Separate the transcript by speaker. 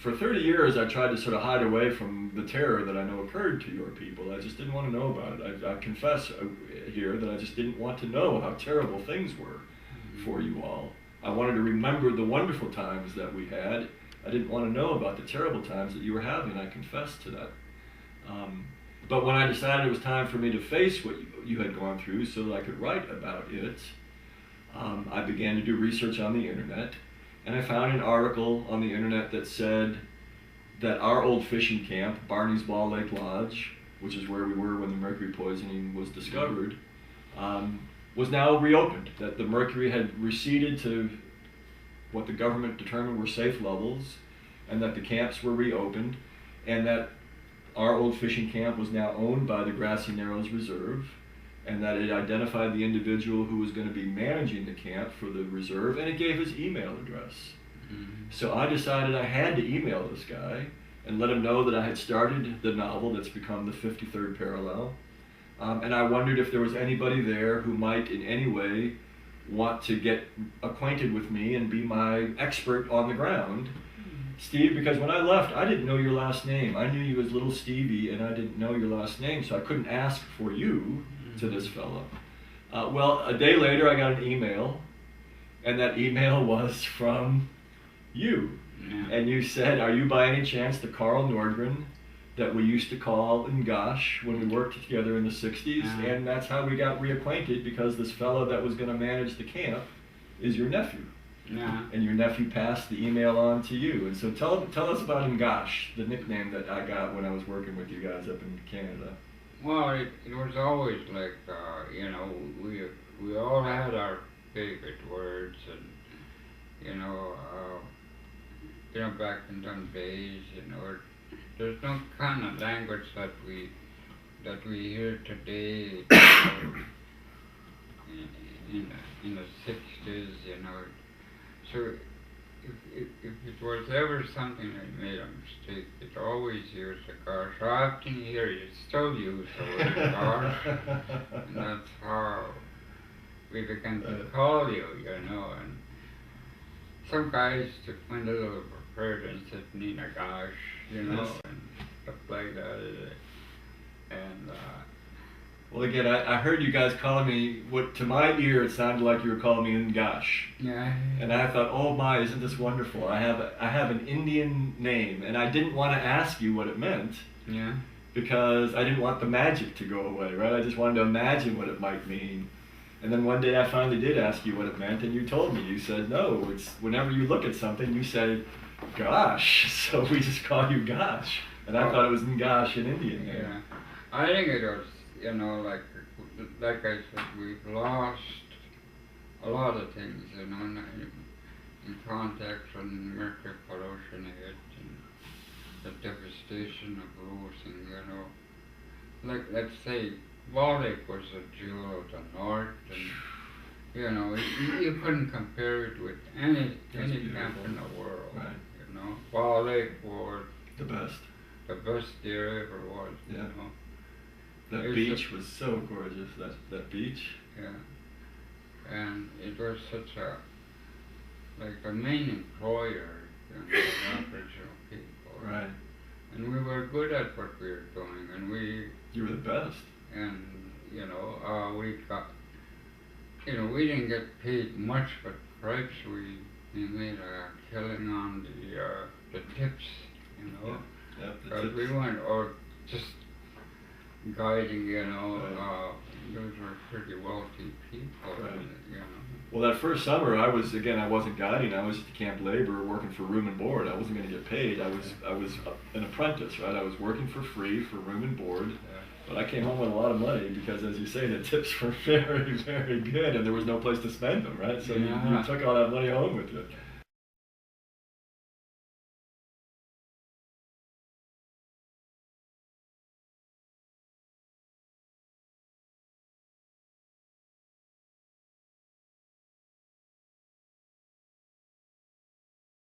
Speaker 1: for 30 years, I tried to sort of hide away from the terror that I know occurred to your people. I just didn't want to know about it. I confess here that I just didn't want to know how terrible things were for you all. I wanted to remember the wonderful times that we had. I didn't want to know about the terrible times that you were having. I confess to that. But when I decided it was time for me to face what you had gone through so that I could write about it, I began to do research on the internet. And I found an article on the internet that said that our old fishing camp, Barney's Ball Lake Lodge, which is where we were when the mercury poisoning was discovered, was now reopened. That the mercury had receded to what the government determined were safe levels, and that the camps were reopened, and that our old fishing camp was now owned by the Grassy Narrows Reserve, and that it identified the individual who was going to be managing the camp for the reserve, and it gave his email address. So I decided I had to email this guy and let him know that I had started the novel that's become the 53rd Parallel. And I wondered if there was anybody there who might in any way want to get acquainted with me and be my expert on the ground. Steve, because when I left, I didn't know your last name. I knew you as Little Stevie, and I didn't know your last name, so I couldn't ask for you to this fellow. Well, a day later, I got an email, and that email was from you.
Speaker 2: Yeah.
Speaker 1: And you said, are you by any chance the Carl Nordgren that we used to call Ngash when we worked together in the 60s?
Speaker 2: Yeah.
Speaker 1: And that's how we got reacquainted, because this fellow that was going to manage the camp is your nephew.
Speaker 2: Yeah.
Speaker 1: And your nephew passed the email on to you. And so tell us about Ngash, the nickname that I got when I was working with you guys up in Canada.
Speaker 2: Well, it was always like, we all had our favorite words, and, back in them days, there's no kind of language that we hear today, in the 60s, So if it was ever something that made a mistake, it always used a gosh. I often hear you still use the word gosh, and that's how we began to call you, and some guys just went a little prepared and said, Nina gosh,
Speaker 1: Yes.
Speaker 2: and stuff like that, and
Speaker 1: Well, again, I heard you guys calling me, what to my ear it sounded like you were calling me Ngash.
Speaker 2: yeah.
Speaker 1: And I thought, oh my, isn't this wonderful? I have an Indian name, and I didn't want to ask you what it meant,
Speaker 2: Yeah.
Speaker 1: because I didn't want the magic to go away, right? I just wanted to imagine what it might mean. And then one day I finally did ask you what it meant, and you told me. You said, no, it's whenever you look at something, you say, gosh, so we just call you Gosh. And I thought it was Ngash in Indian.
Speaker 2: Yeah. I think it was, like I said, we've lost a lot of things, in context when mercury pollution hit, and the devastation of losing, Like, let's say, Ball Lake was a jewel of the north, and, you couldn't compare it with any camp in the world,
Speaker 1: Right.
Speaker 2: Ball Lake was
Speaker 1: The best.
Speaker 2: the best there ever was,
Speaker 1: Yeah. That
Speaker 2: It's
Speaker 1: beach was so gorgeous, that beach.
Speaker 2: Yeah, and it was such like the main employer, of Aboriginal people.
Speaker 1: Right.
Speaker 2: And we were good at what we were doing, and
Speaker 1: You were the best.
Speaker 2: we got, we didn't get paid much, but perhaps we made a killing on the tips,
Speaker 1: Yeah, the
Speaker 2: because
Speaker 1: tips.
Speaker 2: we weren't all just guiding,
Speaker 1: Right.
Speaker 2: those were pretty wealthy people,
Speaker 1: Right.
Speaker 2: and.
Speaker 1: Well, that first summer, I wasn't guiding. I was at the camp labor working for room and board. I wasn't going to get paid. I was an apprentice, right? I was working for free for room and board. But I came home with a lot of money because, as you say, the tips were very, very good, and there was no place to spend them, right? So you took all that money home with you.